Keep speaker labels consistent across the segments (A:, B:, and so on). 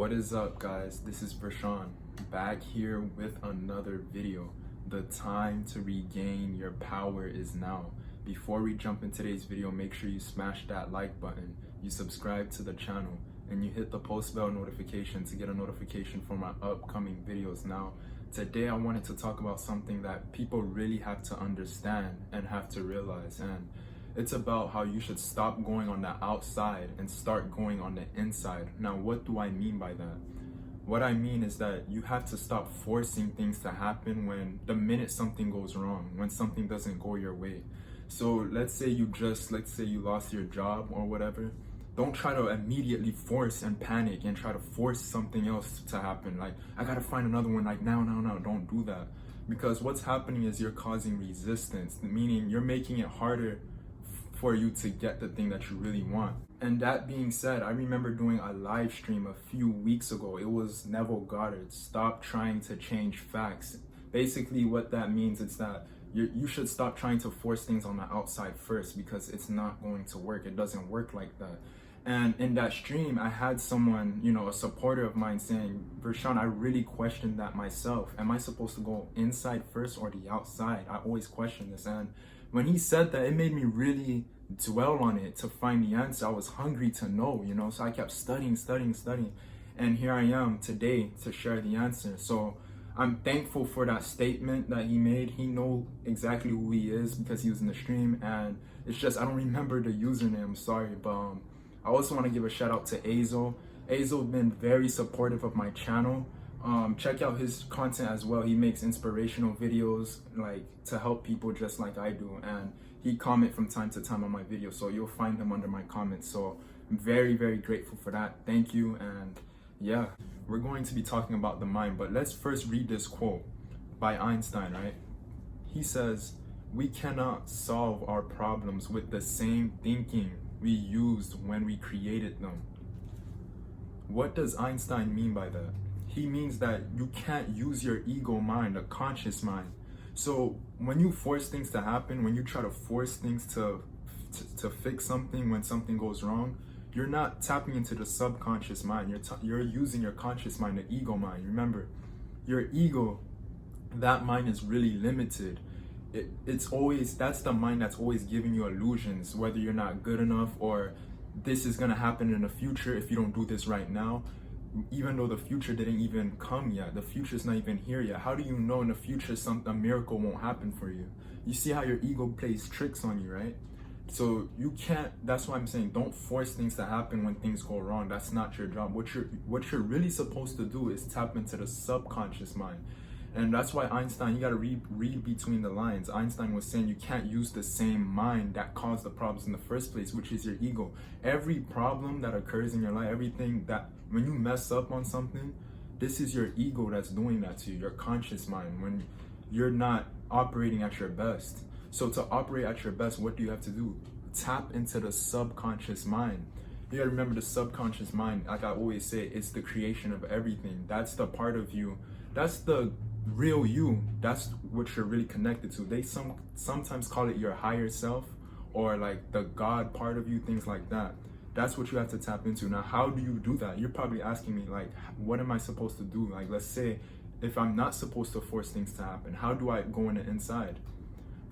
A: What is up, guys? This is Vershonc, back here with another video. The time to regain your power is now. Before we jump in today's video, make sure you smash that like button, you subscribe to the channel, and you hit the post bell notification to get a notification for my upcoming videos. Now, today I wanted to talk about something that people really have to understand and have to realize, and it's about how you should stop going on the outside and start going on the inside. Now, what do I mean by that? What I mean is that you have to stop forcing things to happen when the minute something goes wrong, when something doesn't go your way. So let's say you lost your job or whatever. Don't try to immediately force and panic and try to force something else to happen. Like, I gotta find another one, like now. Don't do that. Because what's happening is you're causing resistance, meaning you're making it harder for you to get the thing that you really want. And that being said, I remember doing a live stream a few weeks ago. It was Neville Goddard, stop trying to change facts. Basically what that means is that you should stop trying to force things on the outside first, because it's not going to work. It doesn't work like that. And in that stream, I had someone, a supporter of mine saying, Vershonc, I really questioned that myself. Am I supposed to go inside first or the outside? I always question this. And when he said that, it made me really dwell on it to find the answer. I was hungry to know, so I kept studying. And here I am today to share the answer. So I'm thankful for that statement that he made. He knows exactly who he is because he was in the stream. And it's just, I don't remember the username, I'm sorry. But I also want to give a shout out to Azo. Azo's been very supportive of my channel. Check out his content as well. He makes inspirational videos like to help people just like I do, and he comment from time to time on my videos, so you'll find him under my comments. So I'm very, very grateful for that. Thank you. And yeah, we're going to be talking about the mind, but let's first read this quote by Einstein, right? He says, "We cannot solve our problems with the same thinking we used when we created them." What does Einstein mean by that? He means that you can't use your ego mind, a conscious mind. So when you force things to happen, when you try to force things to fix something when something goes wrong, you're not tapping into the subconscious mind. You're using your conscious mind, the ego mind. Remember, your ego, that mind is really limited. That's the mind that's always giving you illusions, whether you're not good enough or this is gonna happen in the future if you don't do this right now. Even though the future didn't even come yet, the future's not even here yet. How do you know in the future a miracle won't happen for you? You see how your ego plays tricks on you, right? So you can't, that's why I'm saying don't force things to happen when things go wrong. That's not your job. What you're really supposed to do is tap into the subconscious mind. And that's why Einstein, you gotta read between the lines. Einstein was saying you can't use the same mind that caused the problems in the first place, which is your ego. Every problem that occurs in your life, everything that, when you mess up on something, this is your ego that's doing that to you, your conscious mind, when you're not operating at your best. So to operate at your best, what do you have to do? Tap into the subconscious mind. You gotta remember the subconscious mind, like I always say, it's the creation of everything. That's the part of you, that's the real you. That's what you're really connected to. They sometimes call it your higher self, or like the God part of you, things like that. That's what you have to tap into. Now, how do you do that? You're probably asking me, like, what am I supposed to do? Like, let's say if I'm not supposed to force things to happen, how do I go in the inside?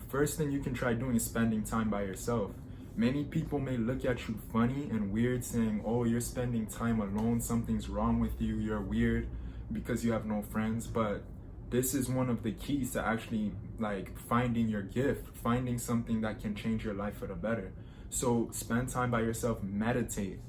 A: First thing you can try doing is spending time by yourself. Many people may look at you funny and weird, saying, oh, you're spending time alone, something's wrong with you, you're weird because you have no friends. But this is one of the keys to actually like finding your gift, finding something that can change your life for the better. So spend time by yourself, meditate.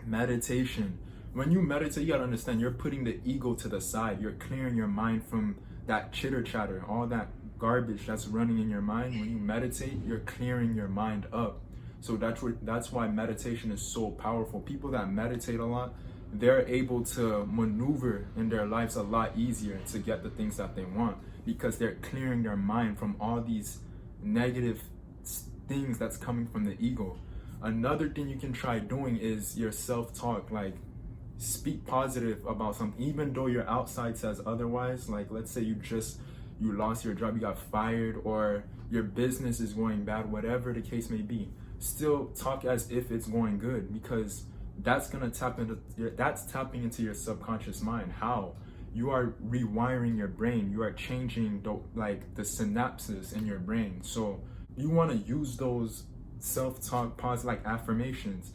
A: Meditation. When you meditate, you gotta understand you're putting the ego to the side. You're clearing your mind from that chitter chatter, all that garbage that's running in your mind. When you meditate, you're clearing your mind up. So that's why meditation is so powerful. People that meditate a lot, they're able to maneuver in their lives a lot easier to get the things that they want, because they're clearing their mind from all these negative things that's coming from the ego. Another thing you can try doing is your self-talk. Like, speak positive about something, even though your outside says otherwise. Like, let's say you lost your job, you got fired, or your business is going bad, whatever the case may be. Still talk as if it's going good, because That's tapping into your subconscious mind. How? You are rewiring your brain. You are changing the synapses in your brain. So you want to use those self-talk positive affirmations,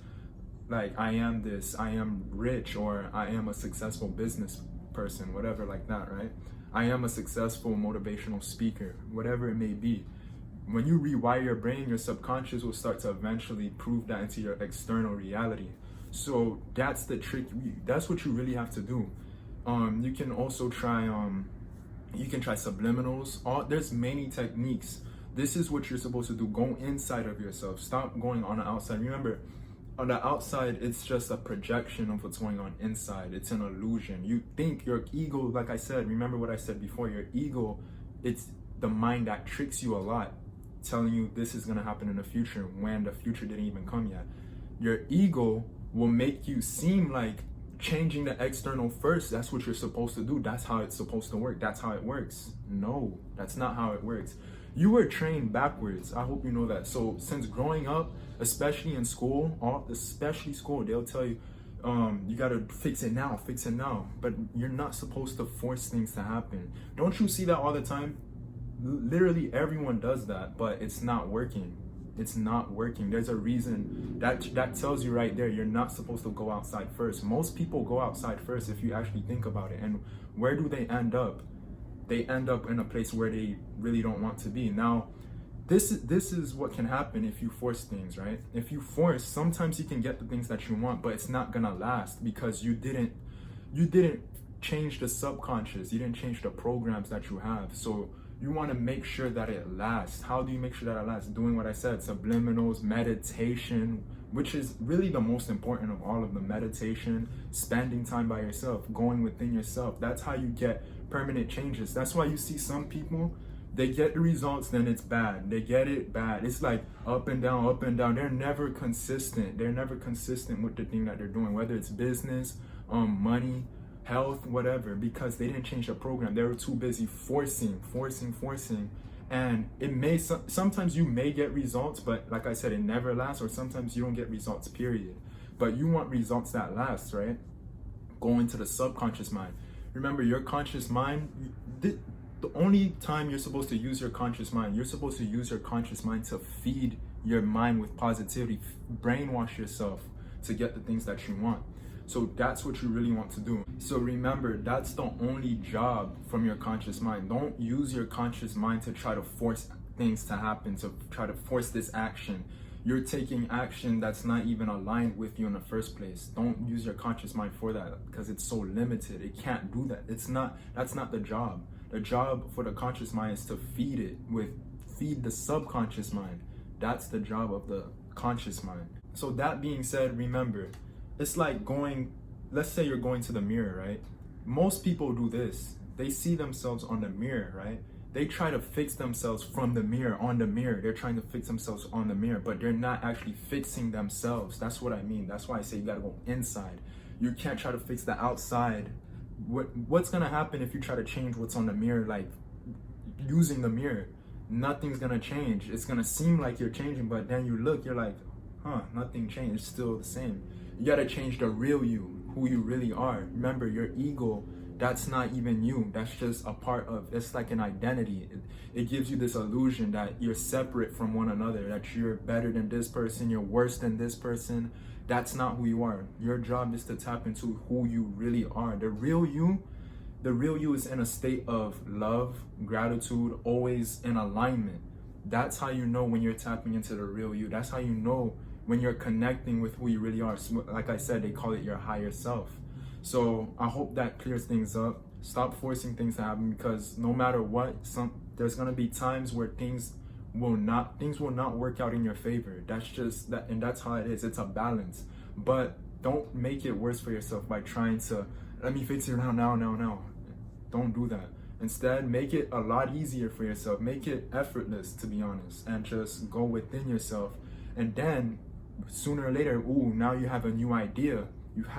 A: like I am this, I am rich, or I am a successful business person, whatever, like that, right? I am a successful motivational speaker, whatever it may be. When you rewire your brain, your subconscious will start to eventually prove that into your external reality. So that's the trick. That's what you really have to do. You can also try subliminals. There's many techniques. This is what you're supposed to do. Go inside of yourself. Stop going on the outside. Remember, on the outside, it's just a projection of what's going on inside. It's an illusion. You think your ego, like I said, remember what I said before, your ego, it's the mind that tricks you a lot, telling you this is going to happen in the future when the future didn't even come yet. Your ego will make you seem like changing the external first, that's what you're supposed to do. That's how it's supposed to work. That's how it works. No, that's not how it works. You were trained backwards. I hope you know that. So since growing up, especially in school, especially school, they'll tell you, you gotta fix it now, fix it now. But you're not supposed to force things to happen. Don't you see that all the time? Literally everyone does that, but it's not working. It's not working. There's a reason that tells you right there, you're not supposed to go outside first. Most people go outside first if you actually think about it. And where do they end up? They end up in a place where they really don't want to be. Now, this is what can happen if you force things, right? If you force, sometimes you can get the things that you want, but it's not gonna last because you didn't change the subconscious. You didn't change the programs that you have. So you want to make sure that it lasts. How do you make sure that it lasts? Doing what I said, subliminals, meditation, which is really the most important of all of them. Meditation, spending time by yourself, going within yourself. That's how you get permanent changes. That's why you see some people, they get the results, then it's bad. They get it bad. It's like up and down, up and down. They're never consistent. They're never consistent with the thing that they're doing, whether it's business, money, health, whatever, because they didn't change the program. They were too busy forcing. And it may, sometimes you may get results, but like I said, it never lasts, or sometimes you don't get results, period. But you want results that last, right? Go into the subconscious mind. Remember, your conscious mind, the only time you're supposed to use your conscious mind, you're supposed to use your conscious mind to feed your mind with positivity, brainwash yourself to get the things that you want. So that's what you really want to do. So remember, that's the only job from your conscious mind. Don't use your conscious mind to try to force things to happen, to try to force this action. You're taking action that's not even aligned with you in the first place. Don't use your conscious mind for that because it's so limited. It can't do that. That's not the job. The job for the conscious mind is to feed the subconscious mind. That's the job of the conscious mind. So that being said, remember, it's like let's say you're going to the mirror, right? Most people do this. They see themselves on the mirror, right? They try to fix themselves from the mirror, on the mirror. They're trying to fix themselves on the mirror, but they're not actually fixing themselves. That's what I mean. That's why I say you gotta go inside. You can't try to fix the outside. What's gonna happen if you try to change what's on the mirror, like using the mirror? Nothing's gonna change. It's gonna seem like you're changing, but then you look, you're like, nothing changed. It's still the same. You gotta change the real you, who you really are. Remember, your ego, that's not even you. That's just a part of, it's like an identity. It gives you this illusion that you're separate from one another, that you're better than this person, you're worse than this person. That's not who you are. Your job is to tap into who you really are. The real you is in a state of love, gratitude, always in alignment. That's how you know when you're tapping into the real you. That's how you know when you're connecting with who you really are. Like I said, they call it your higher self. So I hope that clears things up. Stop forcing things to happen, because no matter what, there's gonna be times where things will not work out in your favor. That's just that, and that's how it is. It's a balance. But don't make it worse for yourself by trying to, let me fix it now. Don't do that. Instead, make it a lot easier for yourself. Make it effortless, to be honest, and just go within yourself. And then sooner or later, now you have a new idea.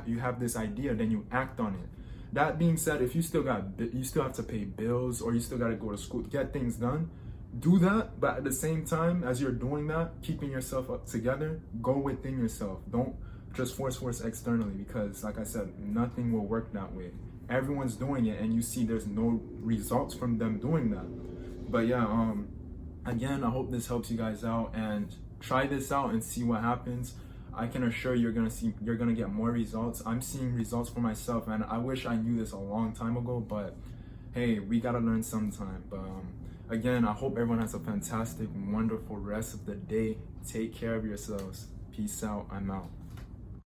A: You have this idea, then you act on it. That being said, if you still have to pay bills, or you still got to go to school to get things done, do that. But at the same time, as you're doing that, keeping yourself up together, go within yourself. just force externally, because like I said, nothing will work that way. Everyone's doing it and you see there's no results from them doing that. But yeah, again, I hope this helps you guys out, and try this out and see what happens. I can assure you, you're gonna get more results. I'm seeing results for myself, and I wish I knew this a long time ago, but hey, we gotta learn sometime. But again, I hope everyone has a fantastic, wonderful rest of the day. Take care of yourselves. Peace out. I'm out.